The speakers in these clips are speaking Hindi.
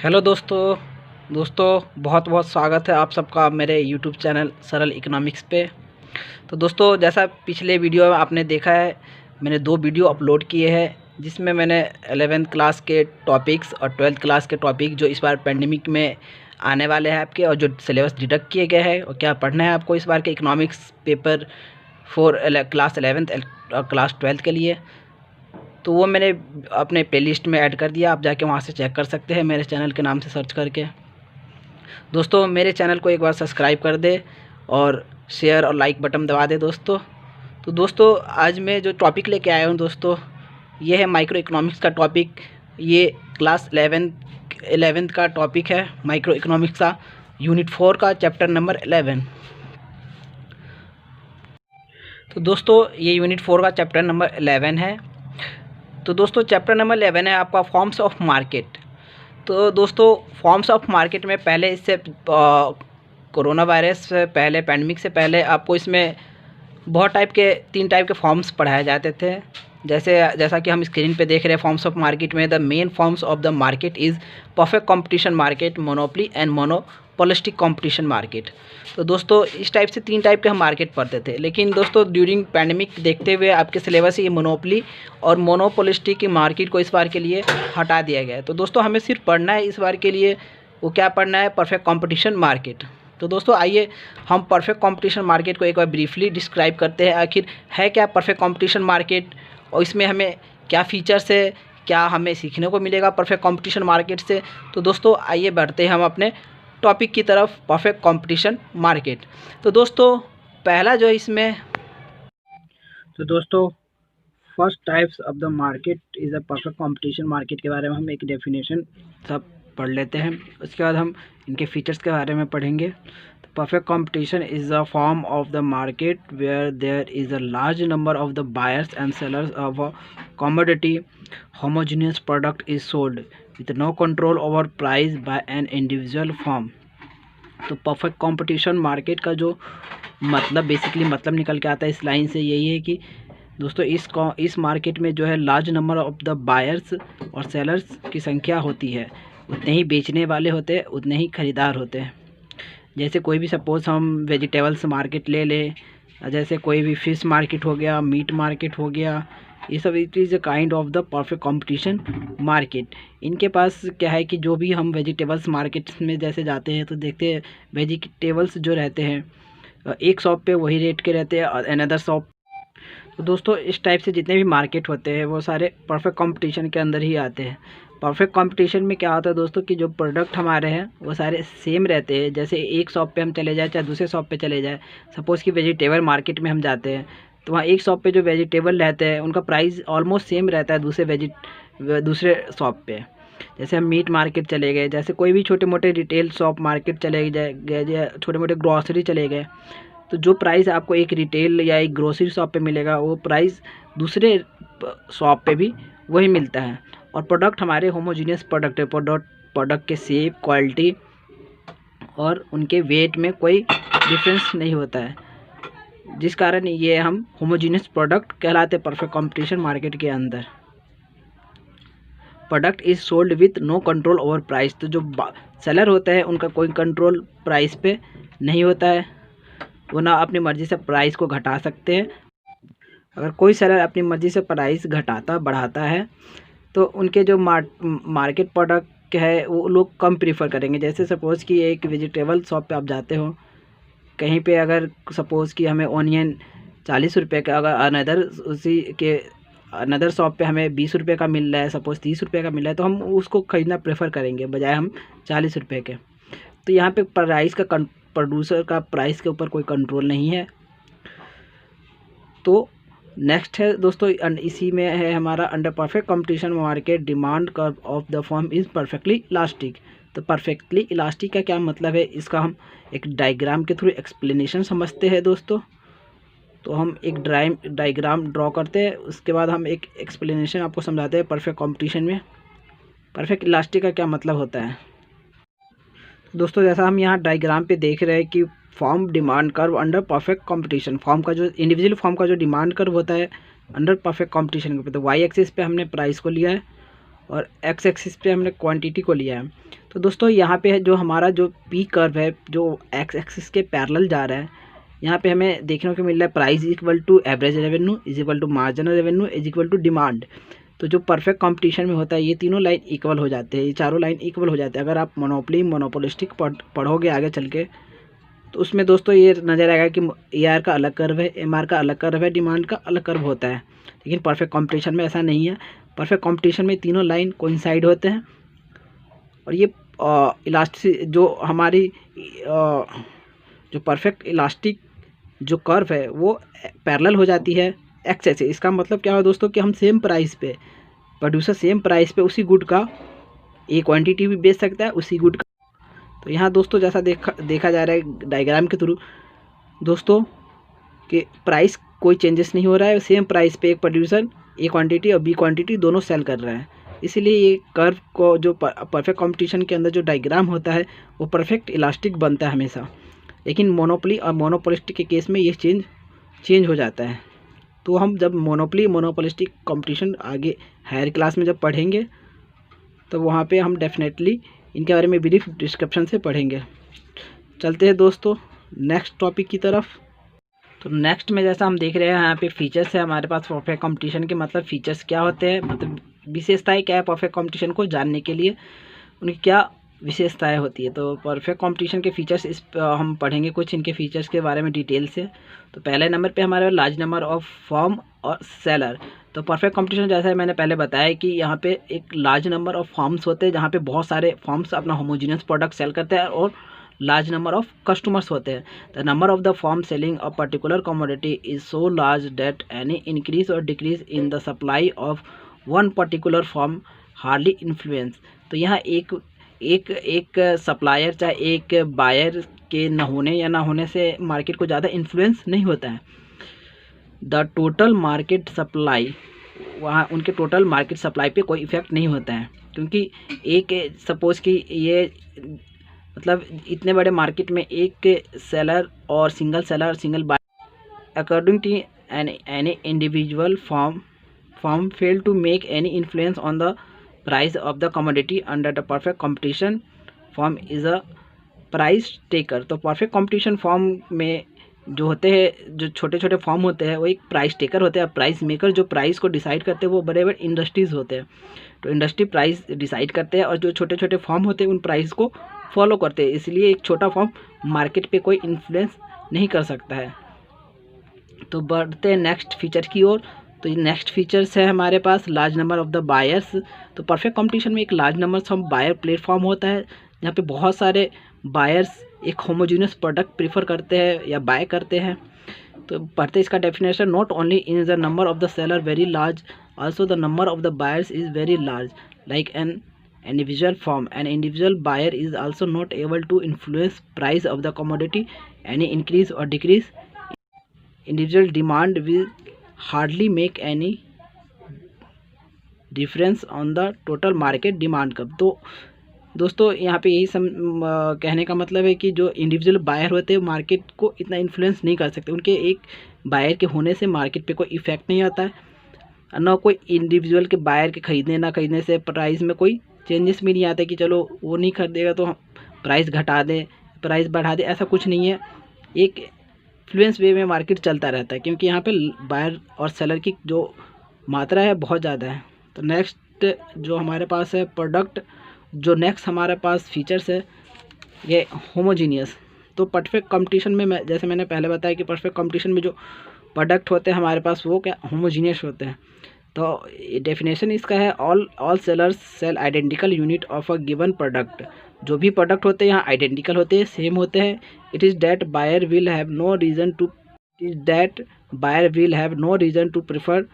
हेलो दोस्तों बहुत बहुत स्वागत है आप सबका मेरे यूट्यूब चैनल सरल इकोनॉमिक्स पे। तो दोस्तों, जैसा पिछले वीडियो में आपने देखा है, मैंने 2 वीडियो अपलोड किए हैं जिसमें मैंने 11th क्लास के टॉपिक्स और 12th क्लास के टॉपिक जो इस बार पेंडेमिक में आने वाले हैं आपके, और जो सिलेबस डिडक्ट किए गए हैं और क्या पढ़ना है आपको इस बार के economics paper for class 11th और क्लास 12th के लिए, तो वो मैंने अपने प्लेलिस्ट में ऐड कर दिया। आप जाके वहाँ से चेक कर सकते हैं मेरे चैनल के नाम से सर्च करके। दोस्तों, मेरे चैनल को एक बार सब्सक्राइब कर दे और शेयर और लाइक बटन दबा दे दोस्तों। तो दोस्तों, आज मैं जो टॉपिक लेके आया हूँ दोस्तों, ये है माइक्रो इकोनॉमिक्स का टॉपिक। ये क्लास 11th का टॉपिक है, माइक्रो इकोनॉमिक्स का यूनिट 4 का चैप्टर नंबर 11। तो दोस्तों, ये यूनिट 4 का चैप्टर नंबर 11 है। तो दोस्तों, चैप्टर नंबर 11 है आपका फॉर्म्स ऑफ मार्केट। तो दोस्तों, फॉर्म्स ऑफ मार्केट में पहले इससे कोरोना वायरस से पहले, पैंडमिक से पहले, आपको इसमें बहुत 3 टाइप के फॉर्म्स पढ़ाए जाते थे। जैसा कि हम स्क्रीन पे देख रहे हैं, फॉर्म्स ऑफ मार्केट में the main forms of the market is perfect competition market, monopoly and monopolistic competition market. तो दोस्तों, इस टाइप से 3 टाइप के हम मार्केट पढ़ते थे, लेकिन दोस्तों ड्यूरिंग पैंडमिक देखते हुए आपके सिलेबस से ये मोनोपोली और मोनोपोलिस्टिक की मार्केट को इस बार के लिए हटा दिया गया है। तो दोस्तों, हमें सिर्फ पढ़ना है इस बार के लिए, वो क्या पढ़ना है, परफेक्ट कंपटीशन मार्केट। तो दोस्तों, आइए हम परफेक्ट कंपटीशन मार्केट को एक बार ब्रीफली डिस्क्राइब करते हैं। आखिर है क्या परफेक्ट कंपटीशन मार्केट, और इसमें हमें क्या फीचर्स है, क्या हमें सीखने को मिलेगा परफेक्ट कंपटीशन मार्केट से। तो दोस्तों, आइए बढ़ते हैं हम अपने टॉपिक की तरफ, परफेक्ट कंपटीशन मार्केट। तो दोस्तों, पहला जो इसमें, तो दोस्तों first types of the market is a perfect competition market के बारे में हम एक डेफिनेशन सब पढ़ लेते हैं। उसके बाद हम इनके फीचर्स के बारे में पढ़ेंगे। तो perfect competition is a form of the market where there is a large number of the buyers and sellers of a commodity homogeneous product is sold with no control over price by an individual firm. तो परफेक्ट कंपटीशन मार्केट का जो मतलब, बेसिकली मतलब निकल के आता है इस लाइन से, यही है कि दोस्तों इस मार्केट में जो है large number of the buyers और सेलर्स की संख्या होती है। उतने ही बेचने वाले होते हैं, उतने ही ख़रीदार होते हैं। जैसे कोई भी, सपोज़ हम वेजिटेबल्स मार्केट ले लें, जैसे कोई भी फिश मार्केट हो गया, मीट मार्केट हो गया, ये सब it is a kind of the perfect competition market. इनके पास क्या है कि जो भी हम वेजिटेबल्स मार्केट में जैसे जाते हैं तो देखते हैं वेजिटेबल्स जो रहते हैं एक शॉप पे वही रेट के रहते हैं और अनदर शॉप। तो दोस्तों, इस टाइप से जितने भी मार्केट होते हैं वो सारे परफेक्ट कंपटीशन के अंदर ही आते हैं। परफेक्ट कंपटीशन में क्या होता है दोस्तों कि जो प्रोडक्ट हमारे हैं वो सारे सेम रहते हैं। जैसे एक शॉप पे हम चले जाए, चाहे दूसरे शॉप पे चले जाए, सपोज़ कि वेजिटेबल मार्केट में हम जाते हैं तो वहाँ एक शॉप पे जो वेजिटेबल रहते हैं उनका प्राइस ऑलमोस्ट सेम रहता है दूसरे शॉप पे। जैसे हम मीट मार्केट चले गए, जैसे कोई भी छोटे मोटे रिटेल शॉप मार्केट चले गए, छोटे मोटे ग्रॉसरी चले गए, तो जो प्राइस आपको एक रिटेल या एक ग्रोसरी शॉप पे मिलेगा वो प्राइस दूसरे शॉप पे भी वही मिलता है। और प्रोडक्ट हमारे होमोजीनियस प्रोडक्ट है, प्रोडक्ट के शेप, क्वालिटी और उनके वेट में कोई डिफरेंस नहीं होता है, जिस कारण ये हम होमोजीनियस प्रोडक्ट कहलाते हैं परफेक्ट कंपटीशन मार्केट के अंदर। Product is sold with no control over price. तो जो सेलर होता है उनका कोई कंट्रोल प्राइस पे नहीं होता है, वो ना अपनी मर्ज़ी से प्राइस को घटा सकते हैं। अगर कोई सेलर अपनी मर्ज़ी से प्राइस घटाता बढ़ाता है तो उनके जो मार्केट प्रोडक्ट है वो लोग कम प्रीफर करेंगे। जैसे सपोज़ कि एक वेजिटेबल शॉप पे आप जाते हो, कहीं पे अगर सपोज़ कि हमें ऑनियन 40 रुपये का, अगर अनदर शॉप पे हमें 20 रुपये का मिल रहा है, सपोज़ 30 रुपये का मिल रहा है, तो हम उसको ख़रीदना प्रेफर करेंगे बजाय हम 40 रुपये के। तो यहाँ पे प्रोड्यूसर का प्राइस के ऊपर कोई कंट्रोल नहीं है। तो नेक्स्ट है दोस्तों, इसी में है हमारा under perfect competition market demand curve of the firm is perfectly elastic. तो परफेक्टली इलास्टिक का क्या मतलब है, इसका हम एक डायग्राम के थ्रू एक्सप्लेनेशन समझते हैं दोस्तों। तो हम एक डायग्राम ड्रॉ करते हैं, उसके बाद हम एक एक्सप्लेनेशन आपको समझाते हैं परफेक्ट कंपटीशन में परफेक्ट इलास्टिक का क्या मतलब होता है। दोस्तों, जैसा हम यहाँ डायग्राम पे देख रहे हैं कि form demand curve under perfect competition, form का जो इंडिविजुअल फॉर्म का जो डिमांड कर्व होता है अंडर परफेक्ट कंपटीशन के ऊपर, तो वाई एक्सिस पे हमने प्राइस को लिया है और एक्स एक्सिस पे हमने क्वांटिटी को लिया है। तो दोस्तों यहाँ पे जो हमारा जो पी कर्व है जो एक्स एक्सिस के पैरेलल जा रहा है, यहाँ पे हमें देखने को मिल रहा है price equal to average revenue is equal to marginal revenue is equal to demand. तो जो परफेक्ट कंपटीशन में होता है ये तीनों लाइन इक्वल हो जाते हैं, ये चारों लाइन इक्वल हो जाते हैं। अगर आप मोनोपोलिस्टिक पढ़ोगे आगे चल के तो उसमें दोस्तों ये नज़र आएगा कि ए आर का अलग कर्व है, एम आर का अलग कर्व है, डिमांड का अलग कर्व होता है। लेकिन परफेक्ट कंपटीशन में ऐसा नहीं है। परफेक्ट कंपटीशन में तीनों लाइन कोइंसाइड होते हैं और ये इलास्टिक जो हमारी जो परफेक्ट इलास्टिक जो कर्व है वो पैरेलल हो जाती है एक्सेस से। इसका मतलब क्या है दोस्तों कि हम सेम प्राइस पे, प्रोड्यूसर सेम प्राइस पे उसी गुड का एक क्वांटिटी भी बेच सकता है उसी गुड का। तो यहाँ दोस्तों जैसा देखा जा रहा है डायग्राम के थ्रू दोस्तों कि प्राइस कोई चेंजेस नहीं हो रहा है, सेम प्राइस पे एक प्रोड्यूसर ए क्वांटिटी और बी क्वांटिटी दोनों सेल कर रहा है। इसीलिए ये कर्व को जो परफेक्ट कंपटीशन के अंदर जो डायग्राम होता है वो परफेक्ट इलास्टिक बनता है हमेशा। लेकिन मोनोपोली और मोनोपोलिस्टिक के केस में ये चेंज हो जाता है। तो हम जब मोनोपोलिस्टिक कंपटीशन आगे हायर क्लास में जब पढ़ेंगे तो वहाँ पे हम डेफिनेटली इनके बारे में ब्रीफ डिस्क्रिप्शन से पढ़ेंगे। चलते हैं दोस्तों नेक्स्ट टॉपिक की तरफ। तो नेक्स्ट में जैसा हम देख रहे हैं यहाँ पे फीचर्स है हमारे पास परफेक्ट कंपटीशन के। मतलब फीचर्स क्या होते हैं, मतलब विशेषताएं क्या है परफेक्ट कंपटीशन को जानने के लिए उनकी क्या विशेषताएं होती है। तो परफेक्ट कंपटीशन के फीचर्स हम पढ़ेंगे कुछ इनके फीचर्स के बारे में डिटेल से। तो पहले नंबर पे हमारे लार्ज नंबर ऑफ फर्म और सेलर। तो परफेक्ट कंपटीशन जैसा मैंने पहले बताया कि यहाँ पे एक लार्ज नंबर ऑफ फर्म्स होते हैं जहाँ पे बहुत सारे फर्म्स अपना होमोजीनियस प्रोडक्ट सेल करते हैं और large number of customers होते हैं। The number of the firm selling a particular commodity is so large that any increase or decrease in the supply of one particular firm hardly influence। तो यहाँ एक सप्लायर चाहे एक बायर के न होने या ना होने से मार्केट को ज़्यादा इन्फ्लुएंस नहीं होता है। द टोटल मार्केट सप्लाई, वहाँ उनके टोटल मार्केट सप्लाई पे कोई इफ़ेक्ट नहीं होता है, क्योंकि एक सपोज़ कि ये मतलब इतने बड़े मार्केट में एक सेलर और single buyer according to any individual firm fail to make any influence on the price of the commodity under the perfect competition firm is a price taker. तो परफेक्ट कंपटीशन फर्म में जो होते हैं, जो छोटे छोटे फर्म होते हैं वो एक प्राइस टेकर होते हैं। प्राइस मेकर जो प्राइस को डिसाइड करते हैं वो बड़े बड़े इंडस्ट्रीज़ होते हैं। तो इंडस्ट्री प्राइस डिसाइड करते हैं और जो छोटे छोटे फर्म होते हैं उन प्राइस को फॉलो करते हैं। इसलिए एक छोटा फर्म मार्केट पे कोई इन्फ्लुएंस नहीं कर सकता है। तो बढ़ते हैं नेक्स्ट फीचर की ओर। तो ये नेक्स्ट फीचर्स है हमारे पास large number of the buyers. तो परफेक्ट कंपटीशन में एक large number of buyer platform होता है जहाँ पे बहुत सारे बायर्स एक होमोजीनियस प्रोडक्ट प्रीफर करते हैं या बाय करते हैं। तो पढ़ते इसका definition, not only in the number of the seller very large, also the number of the buyers is very large like an individual firm. An individual buyer is also not able to influence price of the commodity. Any increase or decrease individual demand will hardly make any difference on the total market demand curve। तो दोस्तों यहाँ पे यही कहने का मतलब है कि जो इंडिविजुअल बायर होते हैं मार्केट को इतना इन्फ्लुएंस नहीं कर सकते। उनके एक बायर के होने से मार्केट पे कोई इफेक्ट नहीं आता है, ना कोई इंडिविजुअल के बायर के ख़रीदने ना ख़रीदने से प्राइस में कोई चेंजेस भी नहीं आते कि चलो वो नहीं खरीदेगा तो हम प्राइस घटा दें, प्राइस बढ़ा दें, ऐसा कुछ नहीं है। एक फ्लुएंस वे में मार्केट चलता रहता है क्योंकि यहाँ पे बायर और सेलर की जो मात्रा है बहुत ज़्यादा है। तो नेक्स्ट जो हमारे पास है प्रोडक्ट, जो नेक्स्ट हमारे पास फीचर्स है ये होमोजीनियस। तो परफेक्ट कंपटीशन में जैसे मैंने पहले बताया कि परफेक्ट कंपटीशन में जो प्रोडक्ट होते हैं हमारे पास वो क्या होमोजीनियस होते हैं। तो डेफिनेशन इसका है all sellers sell identical unit of a given product. जो भी प्रोडक्ट होते हैं यहाँ आइडेंटिकल होते हैं, सेम होते हैं। It is that buyer will have no reason to prefer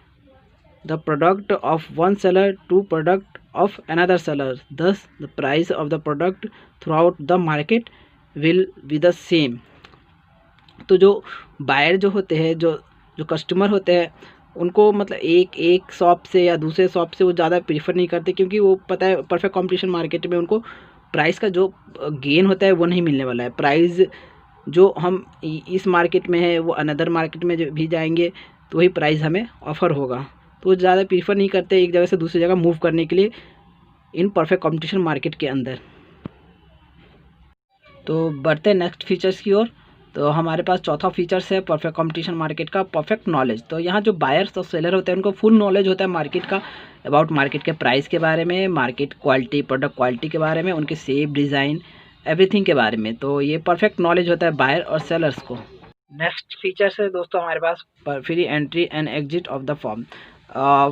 the product of one seller to product of another seller, thus the price of the product throughout the market will be the same. तो जो बायर जो होते हैं, जो कस्टमर होते हैं, उनको मतलब एक शॉप से या दूसरे शॉप से वो ज़्यादा प्रीफर नहीं करते, क्योंकि वो पता है परफेक्ट कंपटीशन मार्केट में उनको प्राइस का जो गेन होता है वो नहीं मिलने वाला है। प्राइस जो हम इस मार्केट में है वो अनदर मार्केट में भी जाएंगे तो वही प्राइस हमें ऑफ़र होगा। तो वो ज़्यादा प्रीफर नहीं करते एक जगह से दूसरी जगह मूव करने के लिए इन परफेक्ट कंपटीशन मार्केट के अंदर। तो बढ़ते हैं नेक्स्ट फीचर्स की ओर। तो हमारे पास चौथा फीचर्स है परफेक्ट कंपटीशन मार्केट का, परफेक्ट नॉलेज। तो यहाँ जो बायर्स और सेलर होते हैं उनको फुल नॉलेज होता है मार्केट का, अबाउट मार्केट के प्राइस के बारे में, मार्केट क्वालिटी, प्रोडक्ट क्वालिटी के बारे में, उनके शेप, डिज़ाइन, एवरीथिंग के बारे में। तो ये परफेक्ट नॉलेज होता है बायर और सेलर्स को। नेक्स्ट फीचर्स है दोस्तों हमारे पास free entry and exit of the firm.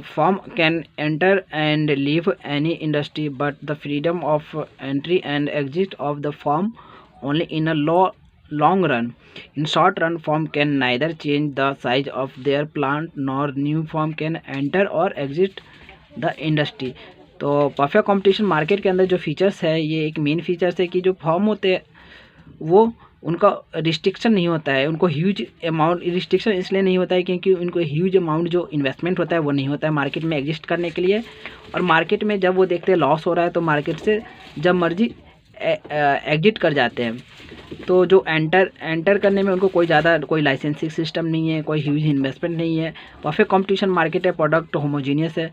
Firm can enter and leave any industry but the freedom of entry and exit of the firm only in a long run. In short run, firm can neither change the size of their plant nor new firm can enter or exit the industry. तो परफेक्ट कंपटीशन मार्केट के अंदर जो फीचर्स है, ये एक मेन फीचर्स है कि जो फॉर्म होते हैं वो उनका रिस्ट्रिक्शन नहीं होता है, उनको ह्यूज अमाउंट, रिस्ट्रिक्शन इसलिए नहीं होता है क्योंकि उनको ह्यूज अमाउंट जो इन्वेस्टमेंट होता है वो नहीं होता है मार्केट में एग्जिस्ट करने के लिए। और मार्केट में जब वो देखते हैं लॉस हो रहा है तो मार्केट से जब मर्जी एग्जिट कर जाते हैं। तो जो एंटर करने में उनको कोई लाइसेंसिंग सिस्टम नहीं है, कोई ह्यूज इन्वेस्टमेंट नहीं है। परफेक्ट कंपटीशन मार्केट है, प्रोडक्ट होमोजीनियस है।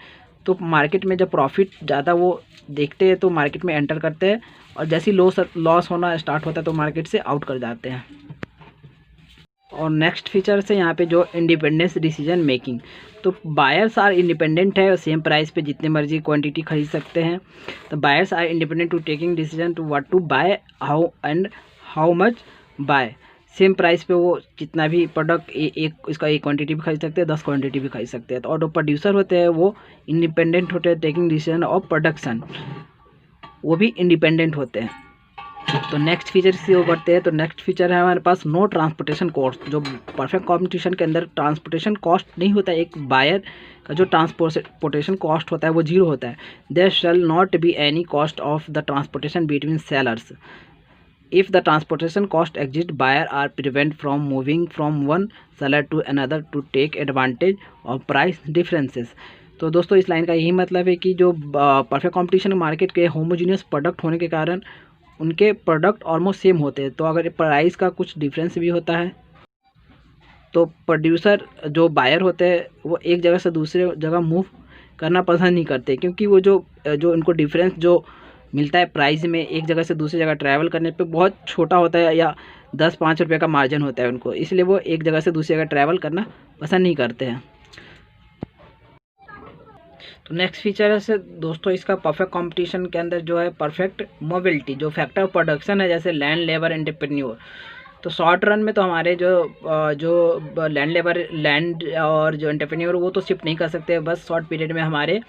तो मार्केट में जब प्रॉफिट ज़्यादा वो देखते हैं तो मार्केट में एंटर करते हैं, और जैसे लॉस होना स्टार्ट होता है तो मार्केट से आउट कर जाते हैं। और नेक्स्ट फीचर है यहाँ पे जो इंडिपेंडेंस डिसीजन मेकिंग। तो बायर्स आर इंडिपेंडेंट है और सेम प्राइस पे जितने मर्जी क्वांटिटी खरीद सकते हैं। तो buyers are independent to taking decision to what to buy, how and how much buy. Same price पे वो जितना भी प्रोडक्ट इसका एक क्वांटिटी भी खरीद सकते हैं, 10 क्वांटिटी भी खरीद सकते हैं। तो और जो प्रोड्यूसर होते हैं वो इंडिपेंडेंट होते हैं, टेकिंग डिसीजन ऑफ प्रोडक्शन वो भी इंडिपेंडेंट होते हैं। तो नेक्स्ट फीचर से वो बढ़ते हैं। तो नेक्स्ट फीचर है हमारे पास नो ट्रांसपोर्टेशन कॉस्ट। जो परफेक्ट कंपटीशन के अंदर ट्रांसपोर्टेशन कॉस्ट नहीं होता है, एक बायर का जो ट्रांसपोर्टेशन कॉस्ट होता है वो जीरो होता है। There shall not be any cost of the transportation between sellers. If the transportation cost exist, buyer are prevent from moving from one seller to another to take advantage of price differences. तो दोस्तों इस लाइन का यही मतलब है कि जो परफेक्ट कंपटीशन मार्केट के होमोजीनियस प्रोडक्ट होने के कारण उनके प्रोडक्ट ऑलमोस्ट सेम होते हैं। तो अगर प्राइस का कुछ डिफरेंस भी होता है तो प्रोड्यूसर जो बायर होते हैं वो एक जगह से दूसरे जगह मूव करना पसंद नहीं करते, क्योंकि वो जो उनको डिफरेंस जो मिलता है प्राइस में एक जगह से दूसरी जगह ट्रैवल करने पे बहुत छोटा होता है, या 10-5 रुपये का मार्जिन होता है उनको, इसलिए वो एक जगह से दूसरी जगह ट्रैवल करना पसंद नहीं करते हैं। तो नेक्स्ट फीचर है दोस्तों इसका परफेक्ट कंपटीशन के अंदर जो है परफेक्ट मोबिलिटी। जो फैक्टर ऑफ प्रोडक्शन है जैसे लैंड, लेबर, एंटरप्रेन्योर। तो शॉर्ट रन में तो हमारे जो लैंड और जो एंटरप्रेन्योर वो तो शिफ्ट नहीं कर सकते, बस शॉर्ट पीरियड में हमारे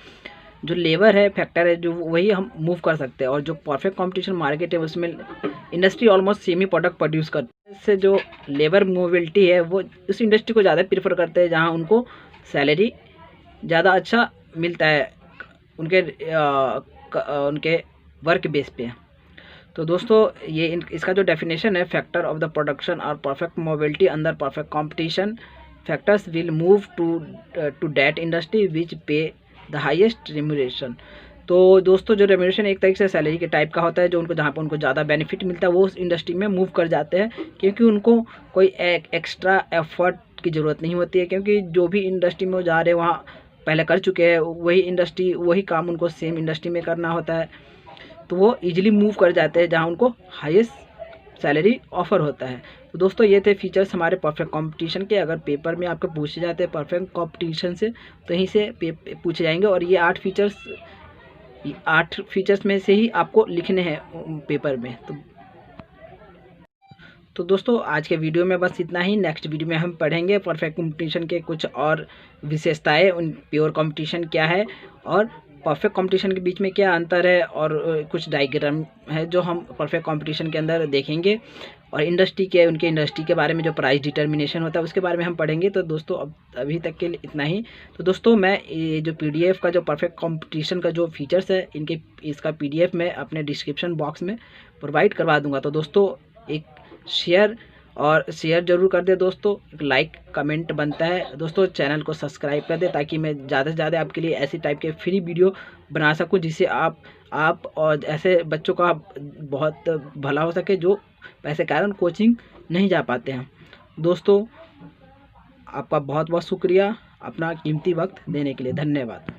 जो लेबर है, फैक्टर है, जो वही हम मूव कर सकते हैं। और जो परफेक्ट कंपटीशन मार्केट है उसमें इंडस्ट्री ऑलमोस्ट सेम ही प्रोडक्ट प्रोड्यूस करते हैं। इससे जो लेबर मोबिलिटी है वो उस इंडस्ट्री को ज़्यादा प्रीफर करते हैं जहाँ उनको सैलरी ज़्यादा अच्छा मिलता है उनके वर्क बेस पे। तो दोस्तों ये इसका जो डेफिनेशन है, फैक्टर ऑफ द प्रोडक्शन और perfect mobility under perfect competition, factors will move to that industry which pay the highest remuneration. तो दोस्तों जो रेम्यूनरेशन एक तरीके से सैलरी के टाइप का होता है, जो उनको जहाँ पर उनको ज़्यादा बेनिफिट मिलता है वो उस इंडस्ट्री में मूव कर जाते हैं, क्योंकि उनको कोई एक्स्ट्रा एफर्ट की ज़रूरत नहीं होती है, क्योंकि जो भी इंडस्ट्री में वो जा रहे हैं वहाँ पहले कर चुके हैं, वही काम उनको सेम इंडस्ट्री में करना होता है। तो वो इजीली मूव कर जाते हैं जहाँ उनको हाईएस्ट सैलरी ऑफर होता है। तो दोस्तों ये थे फीचर्स हमारे परफेक्ट कंपटीशन के। अगर पेपर में आपको पूछे जाते हैं परफेक्ट कंपटीशन से तो यहीं से पूछे जाएंगे, और ये 8 फीचर्स में से ही आपको लिखने हैं पेपर में। तो दोस्तों आज के वीडियो में बस इतना ही। नेक्स्ट वीडियो में हम पढ़ेंगे परफेक्ट कंपटीशन के कुछ और विशेषताएं, उन प्योर कंपटीशन क्या है और परफेक्ट कंपटीशन के बीच में क्या अंतर है, और कुछ डायग्राम है जो हम परफेक्ट कंपटीशन के अंदर देखेंगे, और उनके इंडस्ट्री के बारे में जो प्राइस डिटर्मिनेशन होता है उसके बारे में हम पढ़ेंगे। तो दोस्तों अब अभी तक के लिए इतना ही। तो दोस्तों मैं ये जो PDF का जो परफेक्ट कंपटीशन का जो फीचर्स है इसका PDF मैं अपने डिस्क्रिप्शन बॉक्स में प्रोवाइड करवा दूँगा। तो दोस्तों एक शेयर जरूर कर दे दोस्तों, एक लाइक कमेंट बनता है दोस्तों, चैनल को सब्सक्राइब कर दे ताकि मैं ज़्यादा से ज़्यादा आपके लिए ऐसी टाइप के फ्री वीडियो बना सकूं, जिससे आप और ऐसे बच्चों का बहुत भला हो सके जो पैसे के कारण कोचिंग नहीं जा पाते हैं। दोस्तों आपका बहुत बहुत शुक्रिया अपना कीमती वक्त देने के लिए, धन्यवाद।